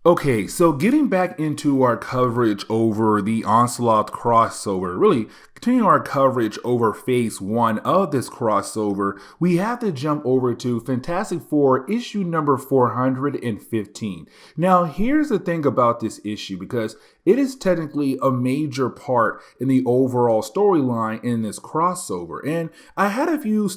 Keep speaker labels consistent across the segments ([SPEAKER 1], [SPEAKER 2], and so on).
[SPEAKER 1] Okay, so getting back into our coverage over the Onslaught crossover, really continuing our coverage over phase one of this crossover, we have to jump over to Fantastic Four issue number 415. Now, here's the thing about this issue, because it is technically a major part in the overall storyline in this crossover. And I had a few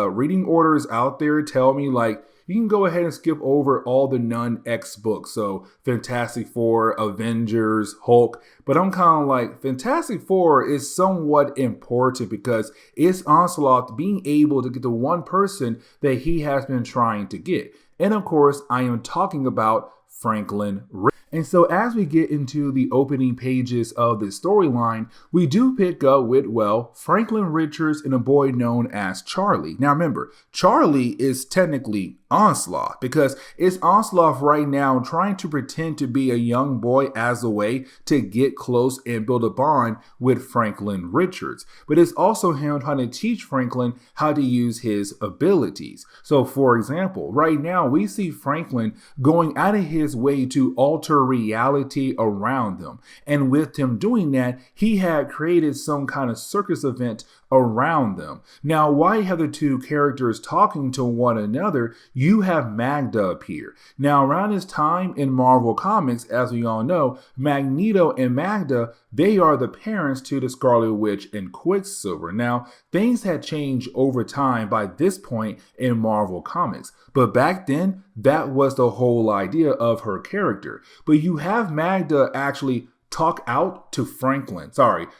[SPEAKER 1] reading orders out there tell me, like, you can go ahead and skip over all the non-X books. So Fantastic Four, Avengers, Hulk. But I'm kind of like, Fantastic Four is somewhat important because it's Onslaught being able to get the one person that he has been trying to get. And of course, I am talking about Franklin Richards. And so as we get into the opening pages of the storyline, we do pick up with, well, Franklin Richards and a boy known as Charlie. Now remember, Charlie is technically Onslaught, because it's Onslaught right now trying to pretend to be a young boy as a way to get close and build a bond with Franklin Richards. But it's also him trying to teach Franklin how to use his abilities. So for example, right now we see Franklin going out of his way to alter reality around them. And with him doing that, he had created some kind of circus event around them. Now, while you have the two characters talking to one another, you have Magda appear. Now, around this time in Marvel Comics, as we all know, Magneto and Magda, they are the parents to the Scarlet Witch and Quicksilver. Now, things had changed over time by this point in Marvel Comics, but back then, that was the whole idea of her character. But you have Magda actually talk out to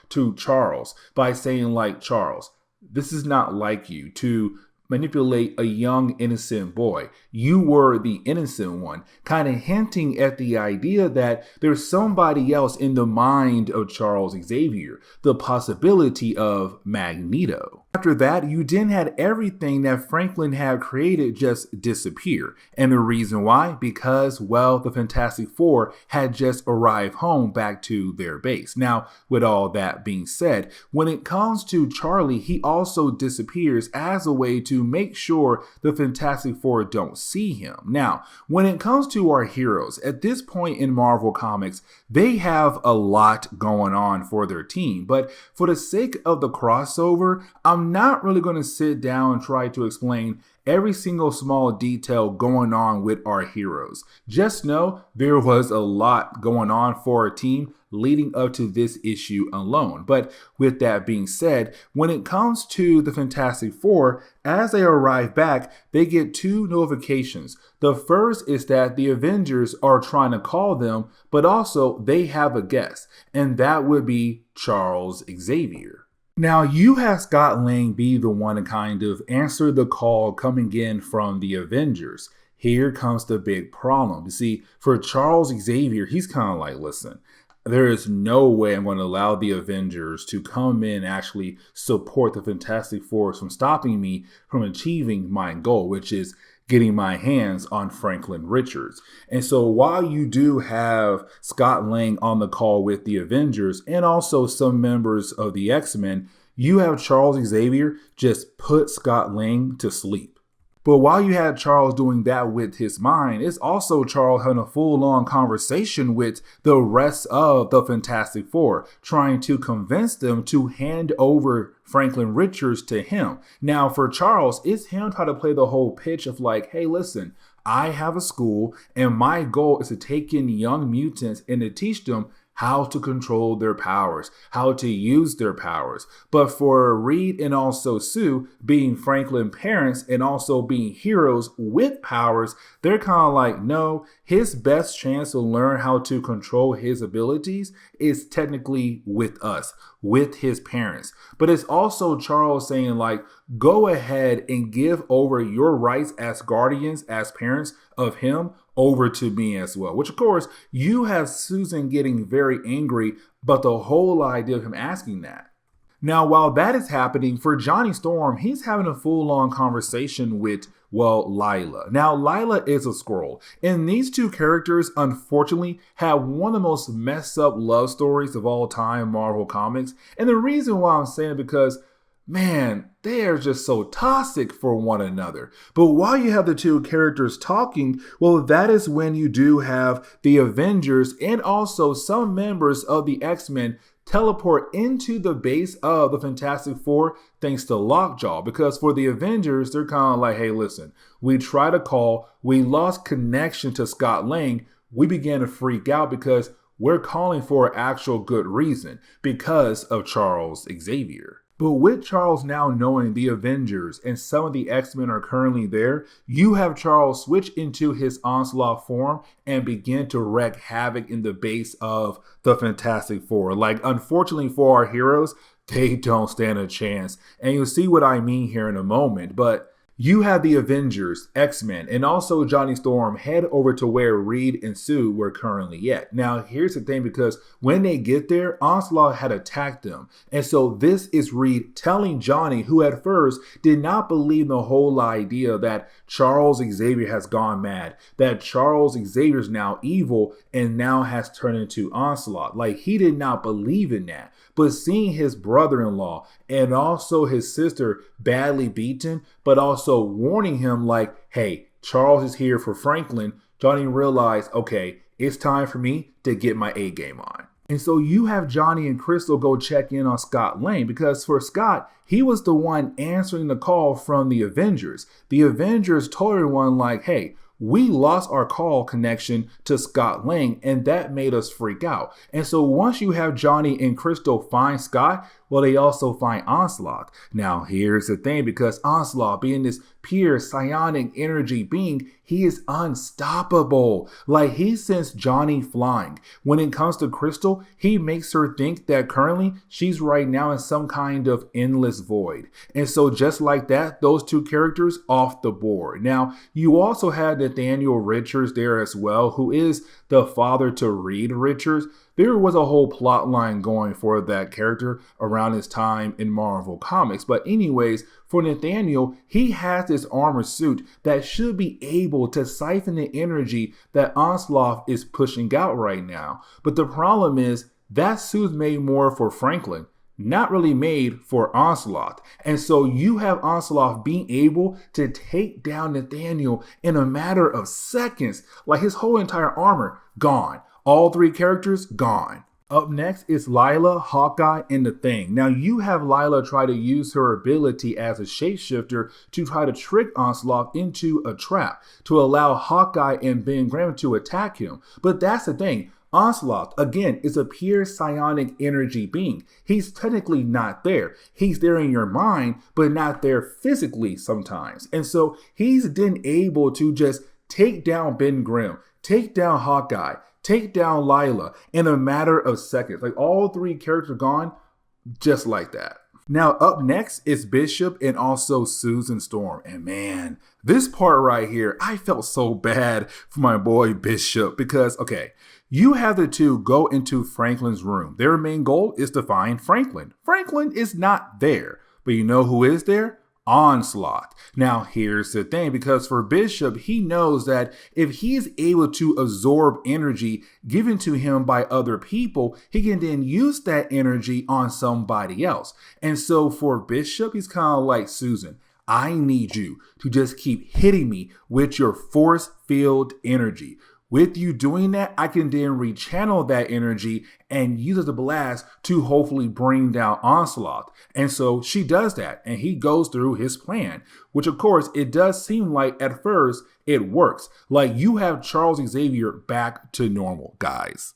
[SPEAKER 1] to Charles by saying, like, Charles, this is not like you to manipulate a young innocent boy. You were the innocent one, kind of hinting at the idea that there's somebody else in the mind of Charles Xavier, the possibility of Magneto. After that, you then had everything that Franklin had created just disappear. And the reason why? Because, well, the Fantastic Four had just arrived home back to their base. Now, with all that being said, when it comes to Charlie, he also disappears as a way to make sure the Fantastic Four don't see him. Now, when it comes to our heroes, at this point in Marvel Comics, they have a lot going on for their team. But for the sake of the crossover, I'm not really going to sit down and try to explain every single small detail going on with our heroes. Just know there was a lot going on for our team leading up to this issue alone. But with that being said, when it comes to the Fantastic Four, as they arrive back, they get two notifications. The first is that the Avengers are trying to call them, but also they have a guest, and that would be Charles Xavier. Now, you have Scott Lang be the one to kind of answer the call coming in from the Avengers. Here comes the big problem. You see, for Charles Xavier, he's kind of like, listen, there is no way I'm going to allow the Avengers to come in and actually support the Fantastic Four from stopping me from achieving my goal, which is getting my hands on Franklin Richards. And so while you do have Scott Lang on the call with the Avengers and also some members of the X-Men, you have Charles Xavier just put Scott Lang to sleep. But while you had Charles doing that with his mind, it's also Charles having a full-on conversation with the rest of the Fantastic Four, trying to convince them to hand over Franklin Richards to him. Now, for Charles, it's him trying to play the whole pitch of like, hey, listen, I have a school and my goal is to take in young mutants and to teach them how to control their powers, how to use their powers. But for Reed and also Sue, being Franklin parents and also being heroes with powers, they're kind of like, no, his best chance to learn how to control his abilities is technically with us, with his parents. But it's also Charles saying like, go ahead and give over your rights as guardians, as parents of him, over to me as well. Which of course, you have Susan getting very angry about the whole idea of him asking that. Now, while that is happening, for Johnny Storm, he's having a full-on conversation with, well, Lila. Now, Lila is a Skrull, and these two characters, unfortunately, have one of the most messed up love stories of all time in Marvel Comics. And the reason why I'm saying it because man, they are just so toxic for one another. But while you have the two characters talking, well, that is when you do have the Avengers and also some members of the X-Men teleport into the base of the Fantastic Four thanks to Lockjaw. Because for the Avengers, they're kind of like, hey, listen, we tried to call, we lost connection to Scott Lang. We began to freak out because we're calling for actual good reason because of Charles Xavier. But with Charles now knowing the Avengers and some of the X-Men are currently there, you have Charles switch into his Onslaught form and begin to wreak havoc in the base of the Fantastic Four. Like, unfortunately for our heroes, they don't stand a chance. And you'll see what I mean here in a moment, but you have the Avengers, X-Men, and also Johnny Storm head over to where Reed and Sue were currently at. Now, here's the thing, because when they get there, Onslaught had attacked them. And so this is Reed telling Johnny, who at first did not believe the whole idea that Charles Xavier has gone mad, that Charles Xavier is now evil and now has turned into Onslaught. Like, he did not believe in that. But seeing his brother-in-law and also his sister badly beaten, but also warning him like, hey, Charles is here for Franklin, Johnny realized, okay, it's time for me to get my A game on. And so you have Johnny and Crystal go check in on Scott Lang, because for Scott, he was the one answering the call from the Avengers. The Avengers told everyone like, hey, we lost our call connection to Scott Lang, and that made us freak out. And so once you have Johnny and Crystal find Scott, well, they also find Onslaught. Now, here's the thing, because Onslaught, being this pure psionic energy being, he is unstoppable. Like, he sends Johnny flying. When it comes to Crystal, he makes her think that currently she's right now in some kind of endless void. And so just like that, those two characters off the board. Now, you also had Nathaniel Richards there as well, who is the father to Reed Richards. There was a whole plot line going for that character around his time in Marvel Comics. But anyways, for Nathaniel, he has this armor suit that should be able to siphon the energy that Onslaught is pushing out right now. But the problem is that suit's made more for Franklin, not really made for Onslaught. And so you have Onslaught being able to take down Nathaniel in a matter of seconds. Like, his whole entire armor gone. All three characters gone. Up next is Lila, Hawkeye, and the Thing. Now, you have Lila try to use her ability as a shapeshifter to try to trick Onslaught into a trap to allow Hawkeye and Ben Grimm to attack him. But that's the thing. Onslaught, again, is a pure psionic energy being. He's technically not there. He's there in your mind, but not there physically sometimes. And so he's then able to just take down Ben Grimm, take down Hawkeye, take down Lila in a matter of seconds. Like, all three characters gone just like that. Now, up next is Bishop and also Susan Storm. And man, this part right here, I felt so bad for my boy Bishop because, okay, you have the two go into Franklin's room. Their main goal is to find Franklin. Franklin is not there, but you know who is there? Onslaught. Now, here's the thing, because for Bishop, he knows that if he is able to absorb energy given to him by other people, he can then use that energy on somebody else. And so for Bishop, he's kind of like, Susan, I need you to just keep hitting me with your force field energy. With you doing that, I can then rechannel that energy and use it as a blast to hopefully bring down Onslaught. And so she does that, and he goes through his plan, which of course, it does seem like at first it works. Like, you have Charles Xavier back to normal, guys.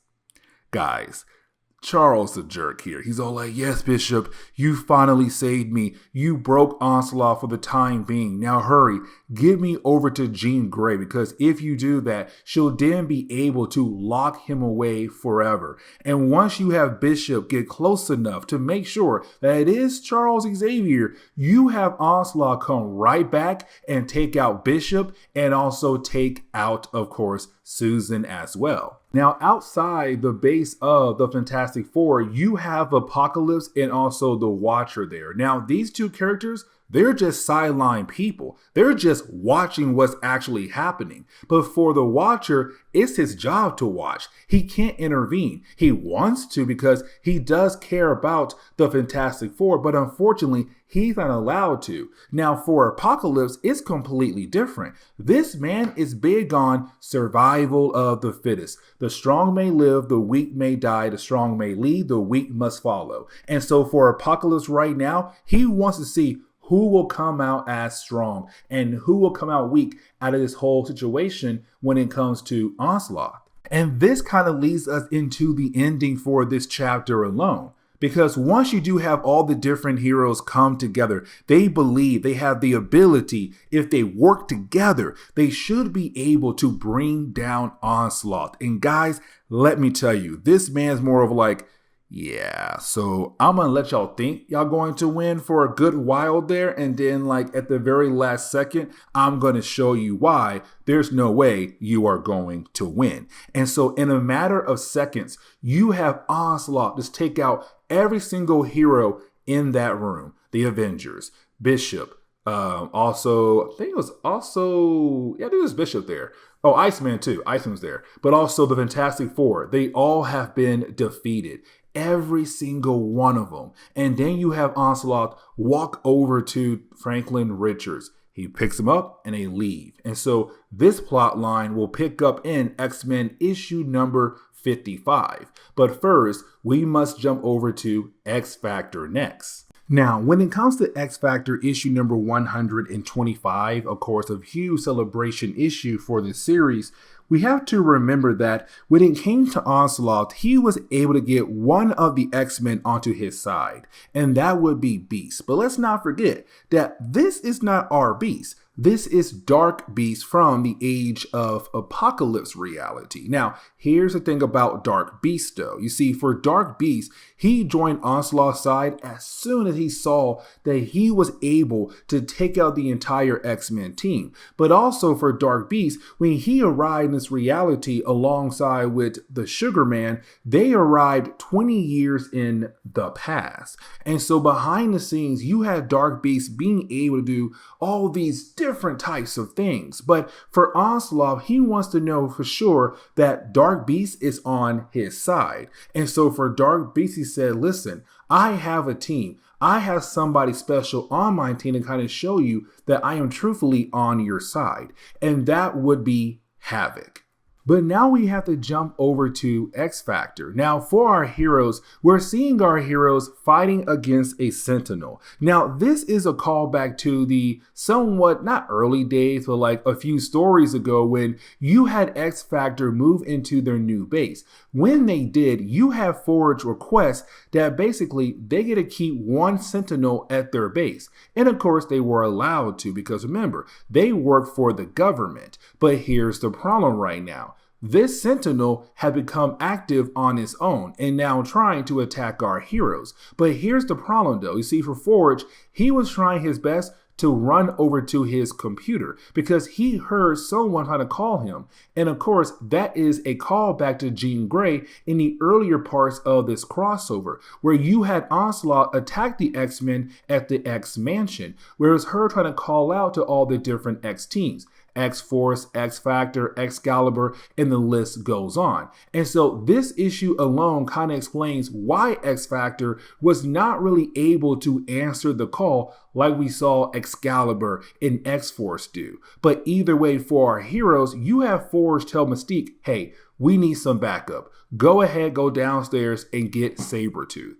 [SPEAKER 1] Charles the jerk here. He's all like, yes, Bishop, you finally saved me. You broke Onslaught for the time being. Now hurry, give me over to Jean Grey, because if you do that, she'll then be able to lock him away forever. And once you have Bishop get close enough to make sure that it is Charles Xavier, you have Onslaught come right back and take out Bishop and also take out, of course, Susan as well. Now, outside the base of the Fantastic Four, you have Apocalypse and also the Watcher there. Now, these two characters, They're just sideline people. They're just watching what's actually happening. But for the watcher, it's his job to watch. He can't intervene. He wants to because he does care about the Fantastic Four, but unfortunately, he's not allowed to. Now, for Apocalypse, it's completely different. This man is big on survival of the fittest. The strong may live, the weak may die, the strong may lead, the weak must follow. And so for Apocalypse right now, he wants to see who will come out as strong and who will come out weak out of this whole situation when it comes to Onslaught. And this kind of leads us into the ending for this chapter alone. Because once you do have all the different heroes come together, they believe they have the ability, if they work together, they should be able to bring down Onslaught. And guys, let me tell you, this man's more of like, yeah, so I'm gonna let y'all think y'all going to win for a good while there, and then like at the very last second, I'm gonna show you why there's no way you are going to win. And so in a matter of seconds, you have Onslaught just take out every single hero in that room. The Avengers, Bishop, also, I think it was Bishop there. Oh, Iceman too. Iceman's there. But also the Fantastic Four. They all have been defeated. Every single one of them. And then you have Onslaught walk over to Franklin Richards. He picks him up and they leave. And so this plot line will pick up in X-Men issue number 55. But first, we must jump over to X Factor next. Now, when it comes to X Factor issue number 125, of course, a huge celebration issue for this series, we have to remember that when it came to Onslaught, he was able to get one of the X-Men onto his side, and that would be Beast. But let's not forget that this is not our Beast. This is Dark Beast from the Age of Apocalypse reality. Now, here's the thing about Dark Beast though. You see, for Dark Beast, he joined Onslaught's side as soon as he saw that he was able to take out the entire X-Men team. But also for Dark Beast, when he arrived in this reality alongside with the Sugar Man, they arrived 20 years in the past. And so behind the scenes, you had Dark Beast being able to do all these different types of things. But for Onslaught, he wants to know for sure that Dark Beast is on his side. And so for Dark Beast, he said, listen, I have a team. I have somebody special on my team to kind of show you that I am truthfully on your side. And that would be Havok. But now we have to jump over to X Factor. Now for our heroes, we're seeing our heroes fighting against a Sentinel. Now this is a callback to the somewhat, not early days, but like a few stories ago when you had X Factor move into their new base. When they did, you have Forge requests that basically they get to keep one Sentinel at their base. And of course they were allowed to because remember, they work for the government. But here's the problem right now. This Sentinel had become active on its own and now trying to attack our heroes. But here's the problem though. You see, for Forge, he was trying his best to run over to his computer because he heard someone trying to call him. And of course, that is a callback to Jean Grey in the earlier parts of this crossover, where you had Onslaught attack the X-Men at the X Mansion, where it was her trying to call out to all the different X teams. X-Force, X-Factor, Excalibur, and the list goes on. And so this issue alone kind of explains why X-Factor was not really able to answer the call like we saw Excalibur and X-Force do. But either way, for our heroes, you have Forge tell Mystique, hey, we need some backup. Go ahead, go downstairs and get Sabretooth.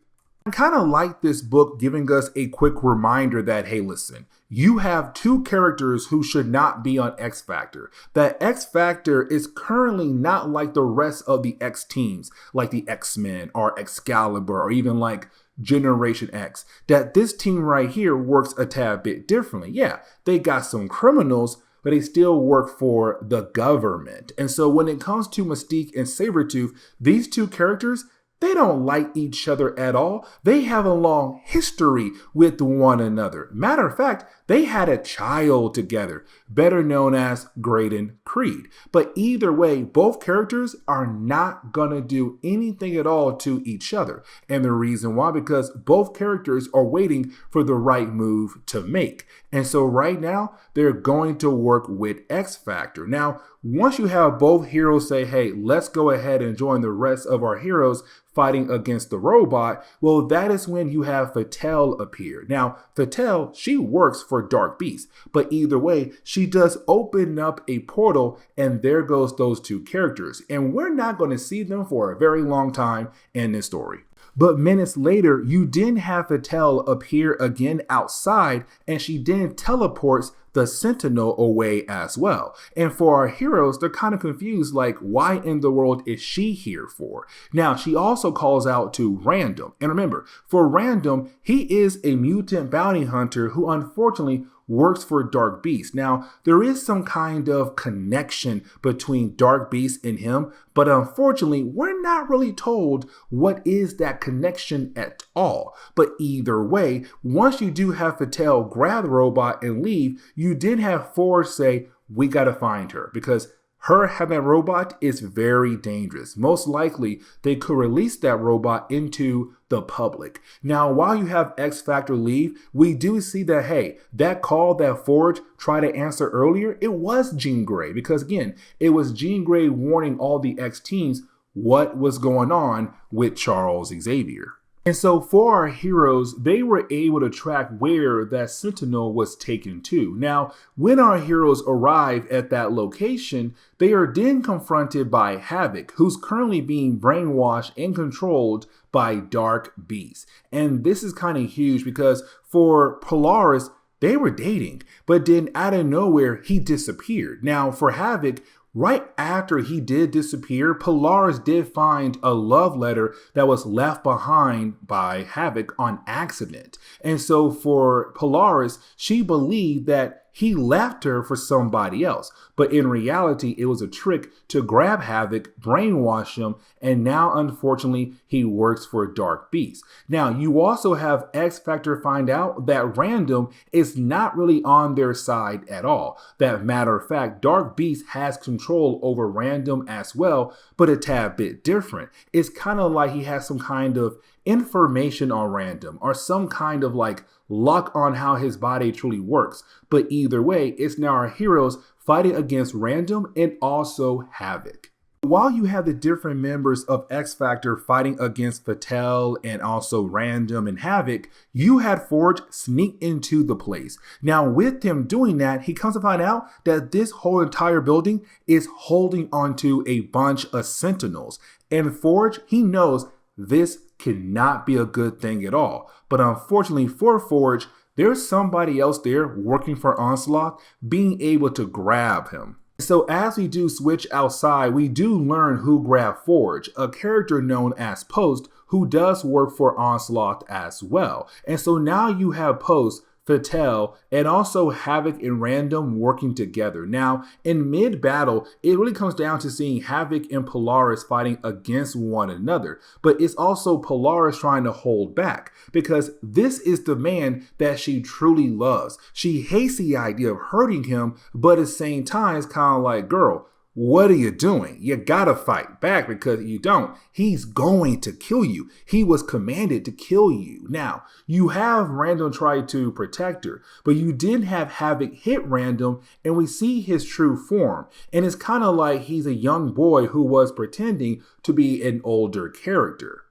[SPEAKER 1] I kind of like this book giving us a quick reminder that, hey, listen, you have two characters who should not be on X Factor. That X Factor is currently not like the rest of the X teams, like the X-Men or Excalibur or even like Generation X. That this team right here works a tad bit differently. Yeah, they got some criminals, but they still work for the government. And so when it comes to Mystique and Sabretooth, these two characters, they don't like each other at all. They have a long history with one another. Matter of fact, they had a child together, better known as Graydon Creed. But either way, both characters are not gonna do anything at all to each other. And the reason why, because both characters are waiting for the right move to make. And so right now, they're going to work with X Factor. Now, once you have both heroes say, hey, let's go ahead and join the rest of our heroes fighting against the robot, well, that is when you have Fatale appear. Now, Fatale, she works for Dark Beast, but either way, she does open up a portal, and there goes those two characters. And we're not going to see them for a very long time in this story. But minutes later, you then have Fatale appear again outside, and she then teleports the Sentinel away as well. And for our heroes, they're kind of confused, like, why in the world is she here for? Now, she also calls out to Random. And remember, for Random, he is a mutant bounty hunter who unfortunately works for Dark Beast. Now, there is some kind of connection between Dark Beast and him, but unfortunately, we're not really told what is that connection at all. But either way, once you do have Fatale grab the robot and leave, you did have Forge say, we gotta find her, because her having that robot is very dangerous. Most likely, they could release that robot into the public. Now, while you have X Factor leave, we do see that, hey, that call that Forge tried to answer earlier, it was Jean Grey. Because again, it was Jean Grey warning all the X teams what was going on with Charles Xavier. And so for our heroes, they were able to track where that Sentinel was taken to. Now, when our heroes arrive at that location, they are then confronted by Havok, who's currently being brainwashed and controlled by Dark Beast. And this is kind of huge because for Polaris, they were dating, but then out of nowhere, he disappeared. Now, for Havok, right after he did disappear, Polaris did find a love letter that was left behind by Havok on accident. And so for Polaris, she believed that he left her for somebody else. But in reality, it was a trick to grab Havok, brainwash him, and now, unfortunately, he works for Dark Beast. Now, you also have X Factor find out that Random is not really on their side at all. That matter of fact, Dark Beast has control over Random as well, but a tad bit different. It's kind of like he has some kind of information on Random or some kind of like luck on how his body truly works. But either way, it's now our heroes fighting against Random and also Havok. While you have the different members of X Factor fighting against Fatale and also Random and Havok, you had Forge sneak into the place. Now with him doing that, he comes to find out that this whole entire building is holding onto a bunch of Sentinels. And Forge, he knows this cannot be a good thing at all. But unfortunately for Forge, there's somebody else there working for Onslaught being able to grab him. So as we do switch outside, we do learn who grabbed Forge, a character known as Post, who does work for Onslaught as well. And so now you have Post, Fatale, and also Havok and Random working together. Now, in mid-battle, it really comes down to seeing Havok and Polaris fighting against one another. But it's also Polaris trying to hold back because this is the man that she truly loves. She hates the idea of hurting him, but at the same time, it's kind of like, girl, what are you doing? You gotta fight back because if you don't, he's going to kill you. He was commanded to kill you. Now, you have Random try to protect her, but you did have Havok hit Random and we see his true form. And it's kind of like he's a young boy who was pretending to be an older character.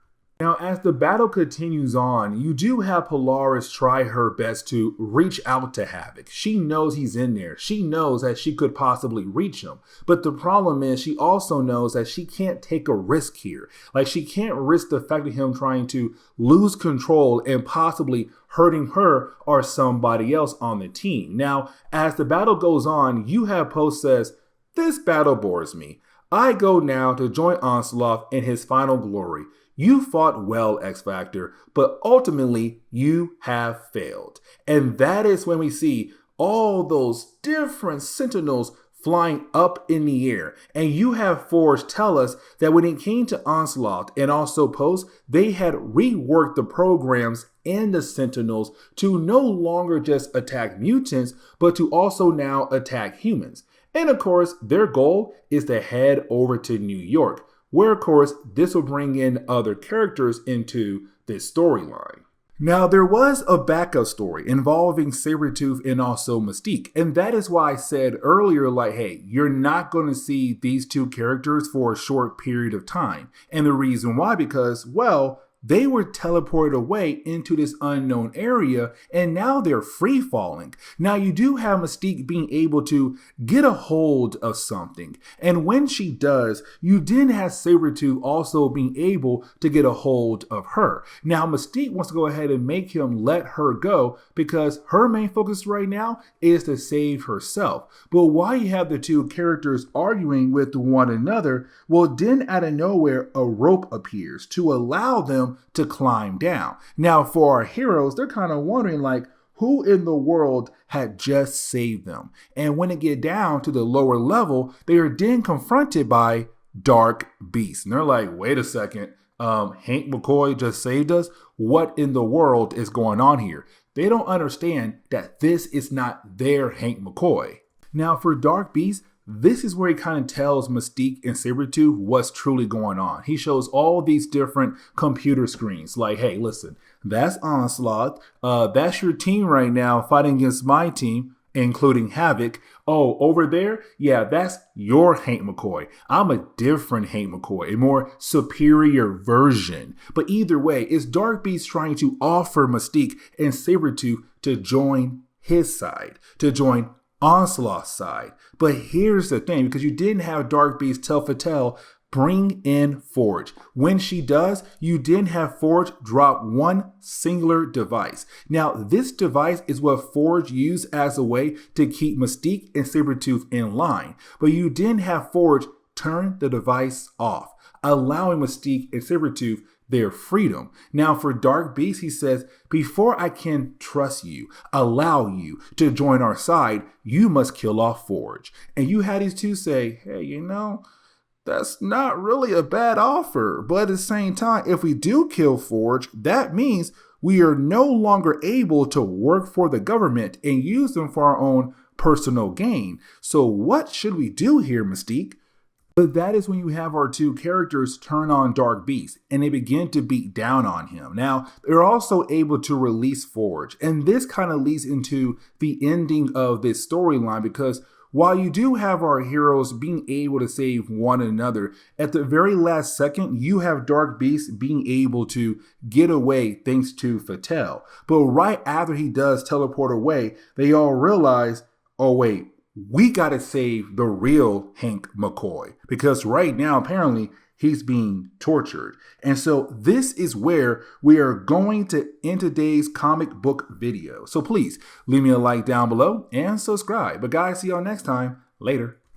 [SPEAKER 1] Now, as the battle continues on, you do have Polaris try her best to reach out to Havok. She knows he's in there. She knows that she could possibly reach him. But the problem is she also knows that she can't take a risk here. Like, she can't risk the fact of him trying to lose control and possibly hurting her or somebody else on the team. Now, as the battle goes on, you have Post says, "This battle bores me. I go now to join Onslaught in his final glory. You fought well, X Factor, but ultimately you have failed." And that is when we see all those different Sentinels flying up in the air. And you have Forge tell us that when it came to Onslaught and also Post, they had reworked the programs and the Sentinels to no longer just attack mutants, but to also now attack humans. And of course, their goal is to head over to New York, where of course this will bring in other characters into this storyline. Now, there was a backup story involving Sabretooth and also Mystique, and that is why I said earlier, like, hey, you're not going to see these two characters for a short period of time. And the reason why, because, well, they were teleported away into this unknown area, and now they're free falling. Now, you do have Mystique being able to get a hold of something, and when she does, you then have Sabretooth also being able to get a hold of her. Now, Mystique wants to go ahead and make him let her go because her main focus right now is to save herself. But while you have the two characters arguing with one another, well, then out of nowhere, a rope appears to allow them to climb down. Now, for our heroes, they're kind of wondering, like, who in the world had just saved them? And when they get down to the lower level, they are then confronted by Dark Beast. And they're like, wait a second, Hank McCoy just saved us? What in the world is going on here? They don't understand that this is not their Hank McCoy. Now, for Dark Beast, this is where he kind of tells Mystique and Sabretooth what's truly going on. He shows all these different computer screens like, hey, listen, that's Onslaught. That's your team right now fighting against my team, including Havok. Oh, over there? Yeah, that's your Hank McCoy. I'm a different Hank McCoy, a more superior version. But either way, it's Dark Beast trying to offer Mystique and Sabretooth to join his side, to join Onslaught's side. But here's the thing, because you didn't have Dark Beast tell Fatale, bring in Forge. When she does, you didn't have Forge drop one singular device. Now, this device is what Forge used as a way to keep Mystique and Sabretooth in line. But you didn't have Forge turn the device off, allowing Mystique and Sabretooth their freedom. Now, for Dark Beast, he says, before I can trust you, allow you to join our side, you must kill off Forge. And you had these two say, hey, you know, that's not really a bad offer. But at the same time, if we do kill Forge, that means we are no longer able to work for the government and use them for our own personal gain. So what should we do here, Mystique? But that is when you have our two characters turn on Dark Beast and they begin to beat down on him. Now, they're also able to release Forge. And this kind of leads into the ending of this storyline, because while you do have our heroes being able to save one another, at the very last second, you have Dark Beast being able to get away thanks to Fatale. But right after he does teleport away, they all realize, oh wait, we got to save the real Hank McCoy, because right now, apparently, he's being tortured. And so this is where we are going to end today's comic book video. So please leave me a like down below and subscribe. But guys, see y'all next time. Later.